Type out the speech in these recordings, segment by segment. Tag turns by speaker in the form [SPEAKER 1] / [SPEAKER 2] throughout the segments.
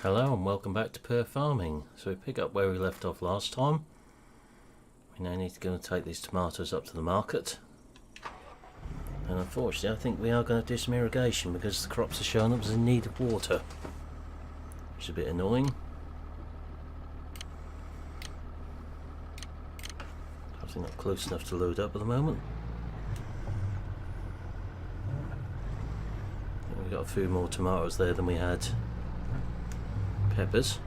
[SPEAKER 1] Hello and welcome back to Purr Farming. So we pick up where we left off last time. We now need to go and take these tomatoes up to the market. And unfortunately I think we are going to do some irrigation because the crops are showing up as in need of water. Which is a bit annoying. Obviously not close enough to load up at the moment. We've got a few more tomatoes there than we had peppers.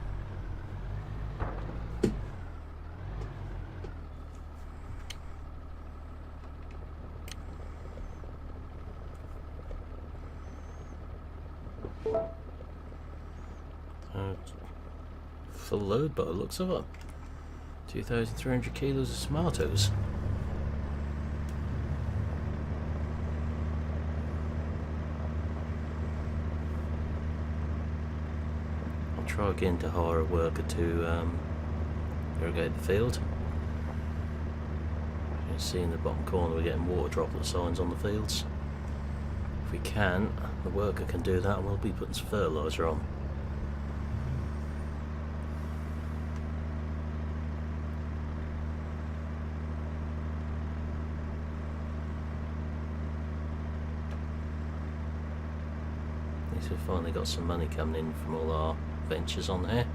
[SPEAKER 1] 'Full load by the looks of it. 2,300 kilos of tomatoes. I'll try again to hire a worker to irrigate the field. You can see in the bottom corner we're getting water droplet signs on the fields. If we can, the worker can do that and we'll be putting some fertiliser on. At least we've finally got some money coming in from all our ventures on here.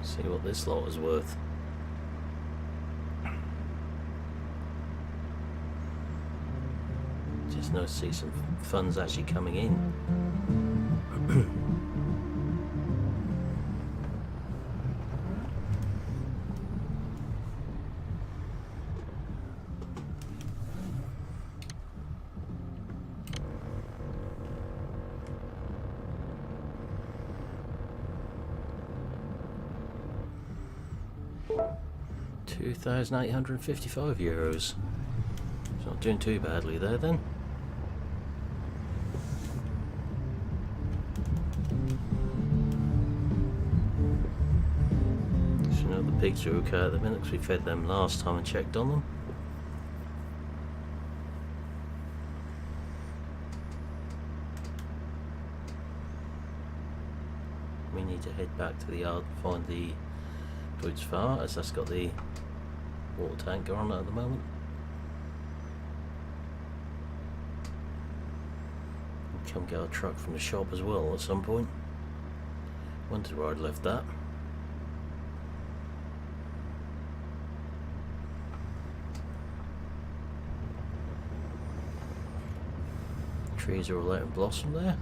[SPEAKER 1] See what this lot is worth. Just nice to see some funds actually coming in. 2,855 euros. It's not doing too badly there then. So now the pigs are okay at the minute because we fed them last time and checked on them. We need to head back to the yard and find the Boots Far, as that's got the water tanker on it at the moment. And come get our truck from the shop as well at some point. Wondered where I'd left that. Trees are all out in blossom there.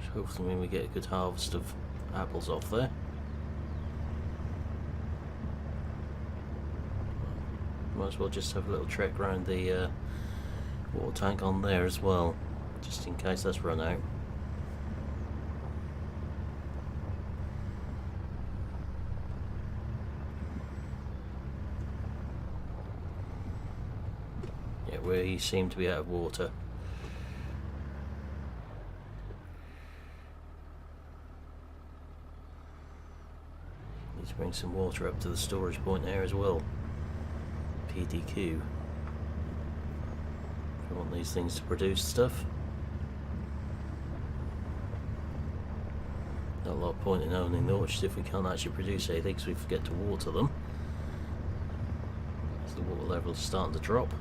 [SPEAKER 1] So hopefully when we get a good harvest of apples off there. Might as well just have a little trek around the water tank on there as well, just in case that's run out. Yeah, we seem to be out of water. Need to bring some water up to the storage point there as well. PDQ. If we want these things to produce stuff. Not a lot of point in owning the orchards if we can't actually produce anything because we forget to water them. As the water level is starting to drop.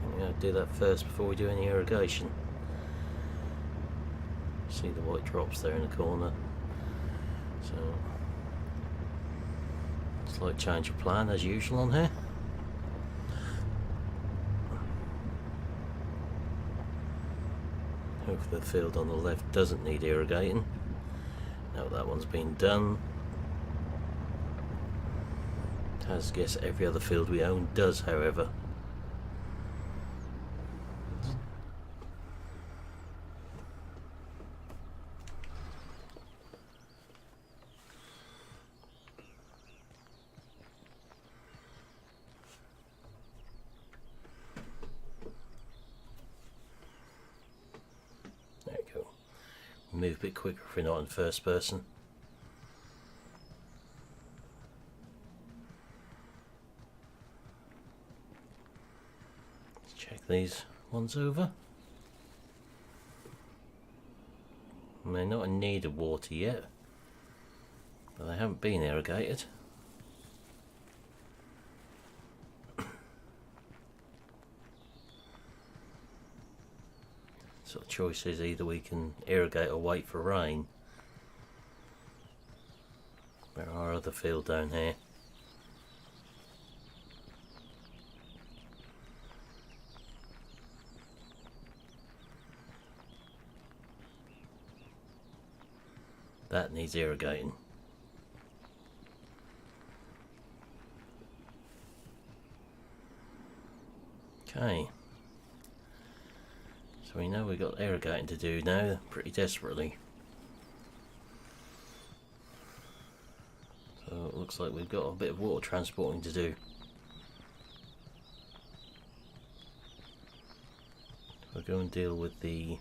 [SPEAKER 1] We're going to do that first before we do any irrigation. See the white drops there in the corner. So slight change of plan as usual on here. Hopefully the field on the left doesn't need irrigating. Now that one's been done. As I guess every other field we own does, however. move a bit quicker if we're not in first person. Let's check these ones over. And they're not in need of water yet, but they haven't been irrigated. So the choice is either we can irrigate or wait for rain. There are other fields down here. That needs irrigating. Okay. So we know we've got irrigating to do now, pretty desperately. So it looks like we've got a bit of water transporting to do. We'll go and deal with the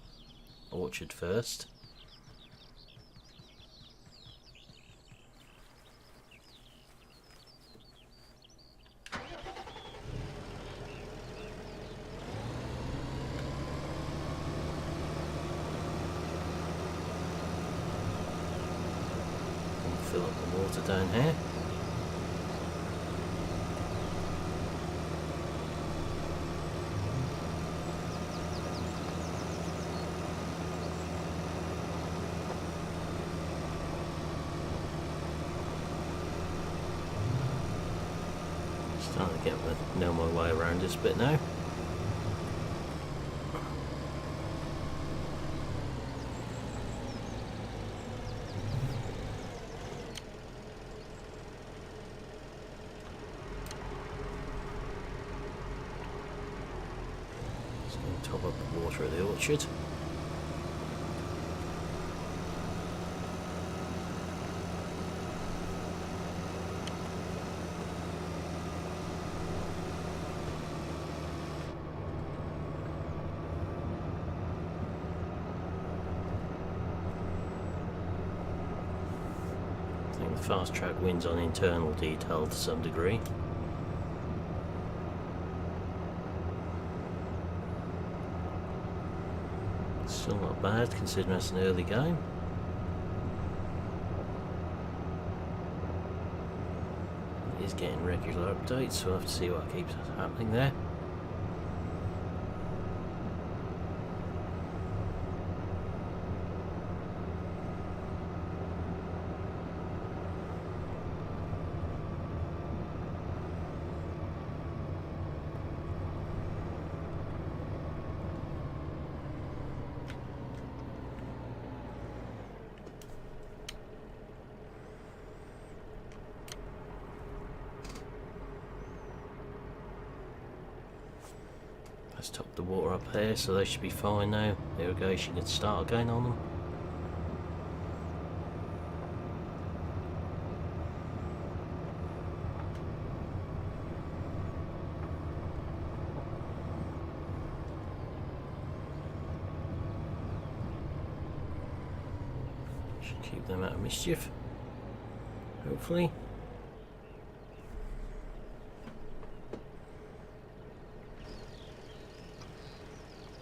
[SPEAKER 1] orchard first. Fill up the water down here. Starting to know my way around this bit now. Top up the water of the orchard. I think the fast track wins on internal detail to some degree. Still not bad considering it's an early game. It is getting regular updates, so we'll have to see what keeps happening there. Let's top the water up here, so they should be fine now. Irrigation can start again on them. Should keep them out of mischief, hopefully.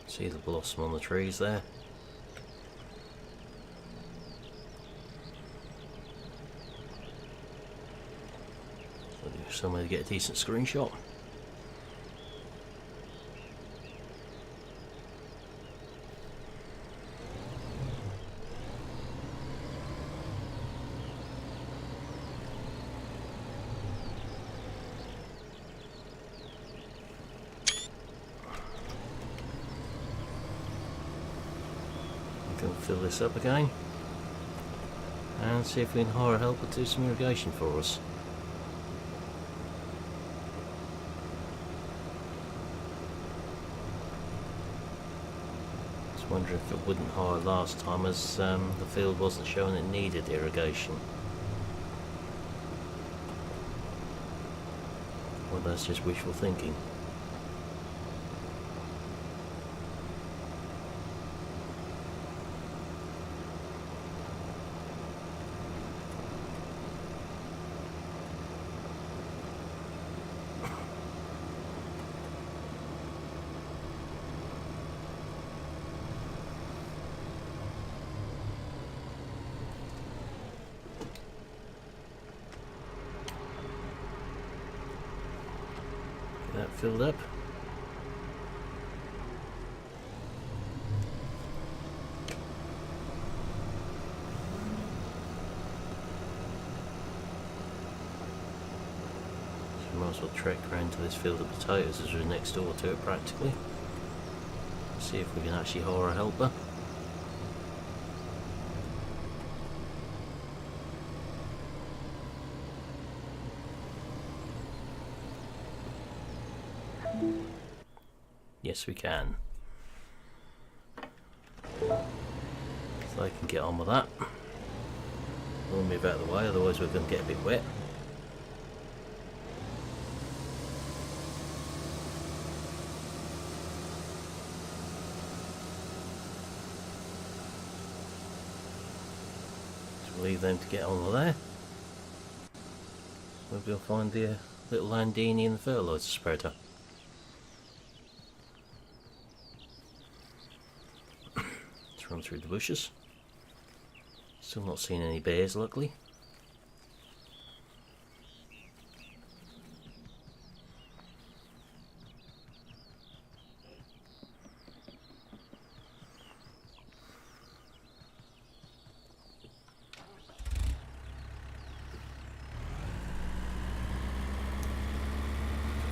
[SPEAKER 1] See the blossom on the trees there. Looking for somewhere to get a decent screenshot. Go fill this up again and see if we can hire a helper to do some irrigation for us. Just wondering if it wouldn't hire last time, as the field wasn't showing it needed irrigation. Well, that's just wishful thinking. that filled up. So we might as well trek around to this field of potatoes as we're next door to it practically. See if we can actually hire a helper. Yes, we can. So I can get on with that. We'll move out of the way, otherwise we're going to get a bit wet. So we'll leave them to get on with there. Maybe we'll find the little Landini and the fertiliser spreader. Run through the bushes. Still not seeing any bears, luckily.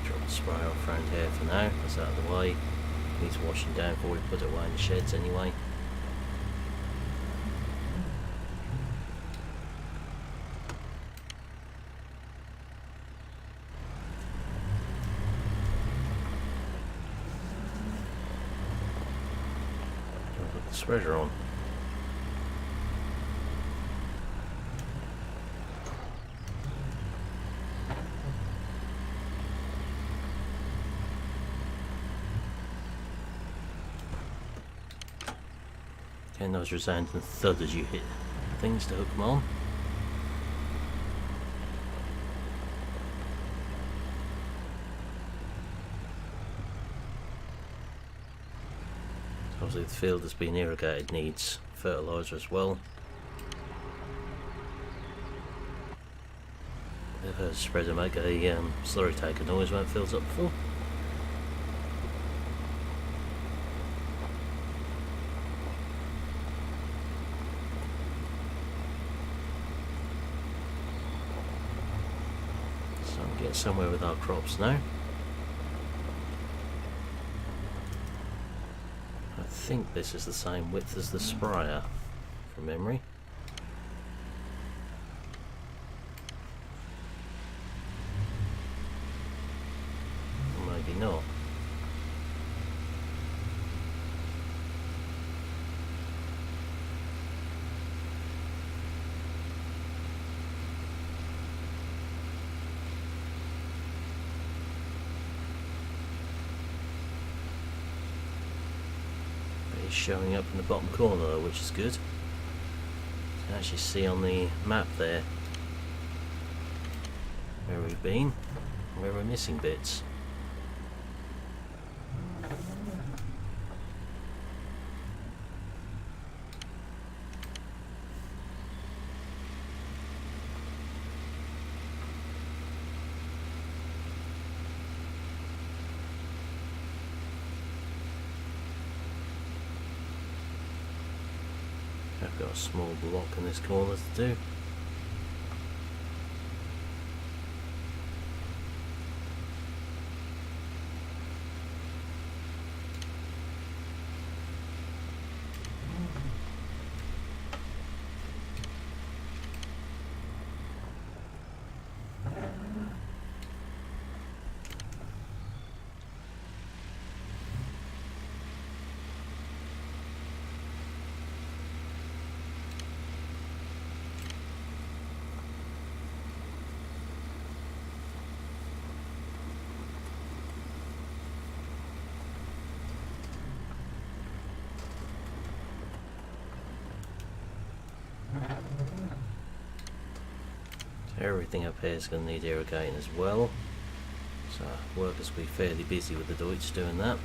[SPEAKER 1] Drop the spray off around here for now. That's out of the way. Needs washing down before we put it away in the sheds anyway. Put the spreader on. Getting those resounding thud as you hit things to hook them on. Obviously the field that's been irrigated needs fertiliser as well. I've heard a spreader make a slurry tank noise when it fills up full. So I'm getting somewhere with our crops now. I think this is the same width as the sprayer, from memory. Or maybe not. Showing up in the bottom corner though, which is good. You can actually see on the map there where we've been, where we're missing bits. I've got a small block in this corner to do. Everything up here is going to need irrigating as well, so workers will be fairly busy with the Deutz doing that.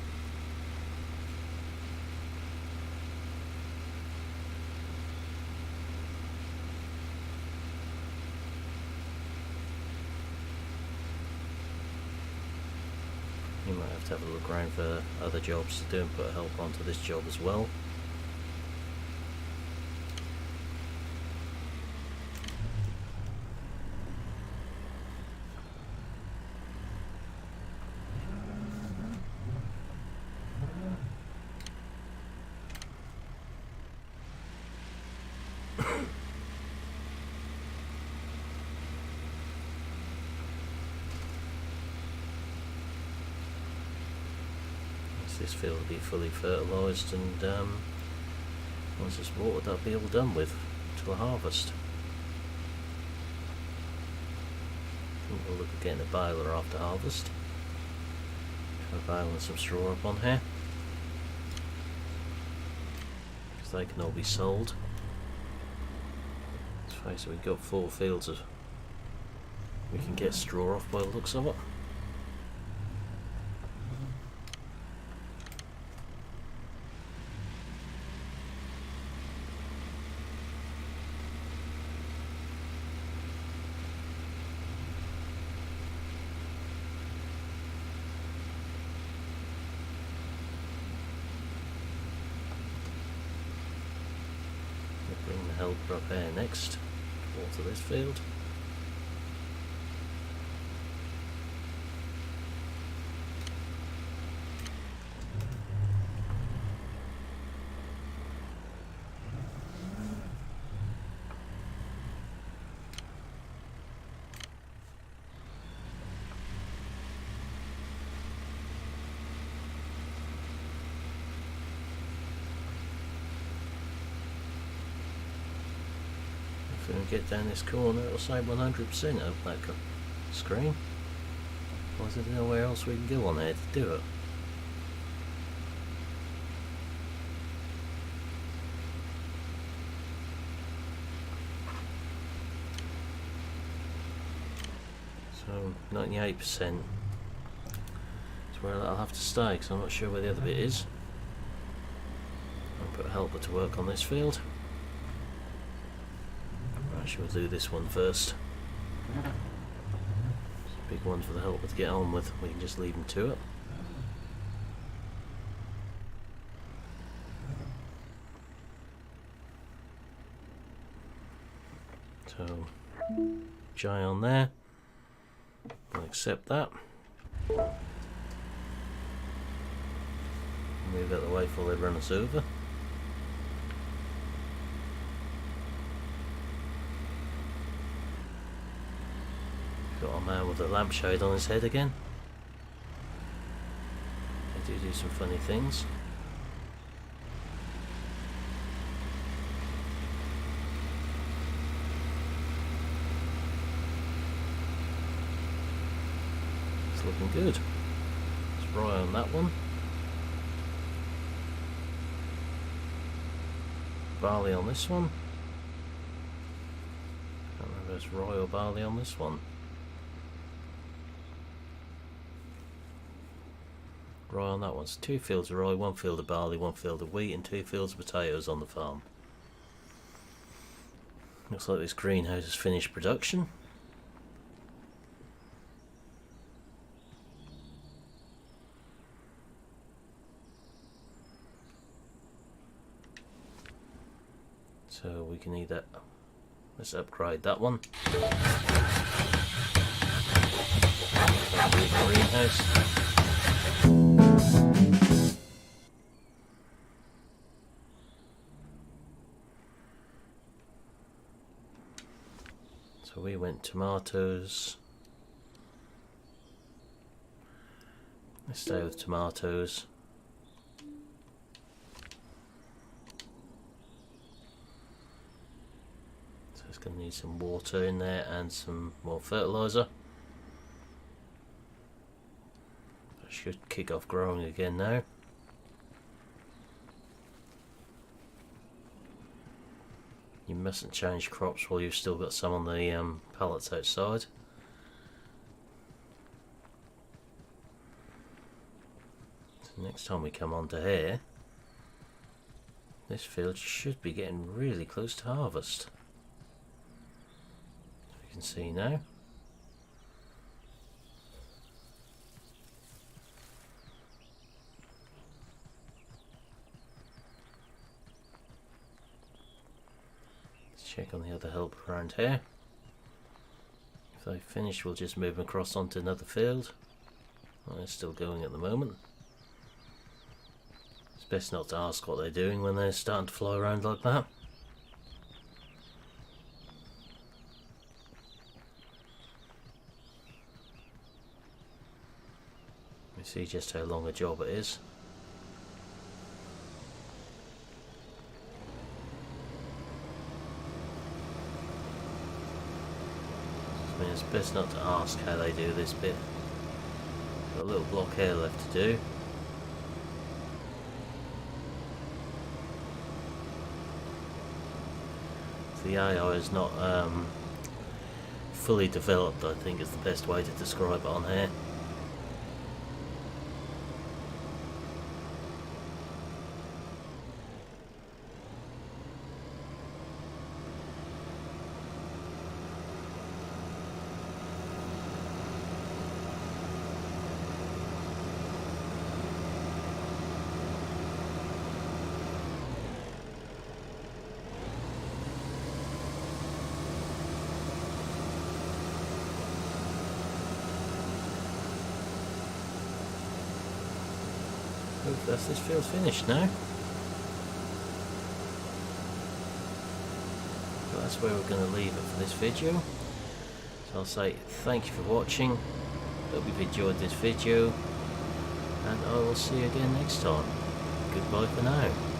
[SPEAKER 1] You might have to have a look around for other jobs to do and put help onto this job as well. This field will be fully fertilised, and once it's watered, that'll be all done with till a harvest. I think we'll look at getting a baler after harvest. Try baling some straw up on here, because they can all be sold. Let's face it, we've got 4 fields of we can get straw off by the looks of it. Bring the helper up here next, water this field. If we can get down this corner, it'll say 100% of that screen. Or is there nowhere else we can go on there to do it? So 98% is where that'll have to stay, because I'm not sure where the other bit is. I'll put a helper to work on this field. We'll do this one first. It's a big one for the helper to get on with. We can just leave him to it. So, J on there. I'll accept that. Move out the way before they run us over. Got our man with a lampshade on his head again. They do some funny things. It's looking good. Let's rye on that one. Barley on this one. I don't know if there's rye or barley on this one. Rye on that one. So 2 fields of rye, 1 field of barley, 1 field of wheat, and 2 fields of potatoes on the farm. Looks like this greenhouse has finished production. So we can either, let's upgrade that one. Greenhouse. So we went tomatoes. Let's stay with tomatoes. So it's going to need some water in there and some more fertiliser. That should kick off growing again now. You mustn't change crops while you've still got some on the pallets outside. So next time we come onto here, this field should be getting really close to harvest. As we can see now. Check on the other help around here. If they finish, we'll just move them across onto another field. Well, they're still going at the moment. It's best not to ask what they're doing when they're starting to fly around like that. You see just how long a job it is. I mean, it's best not to ask how they do this bit. Got a little block here left to do. The AI is not fully developed, I think is the best way to describe it on here. This field's finished now. So that's where we're going to leave it for this video. So I'll say thank you for watching. Hope you've enjoyed this video, and I will see you again next time. Goodbye for now.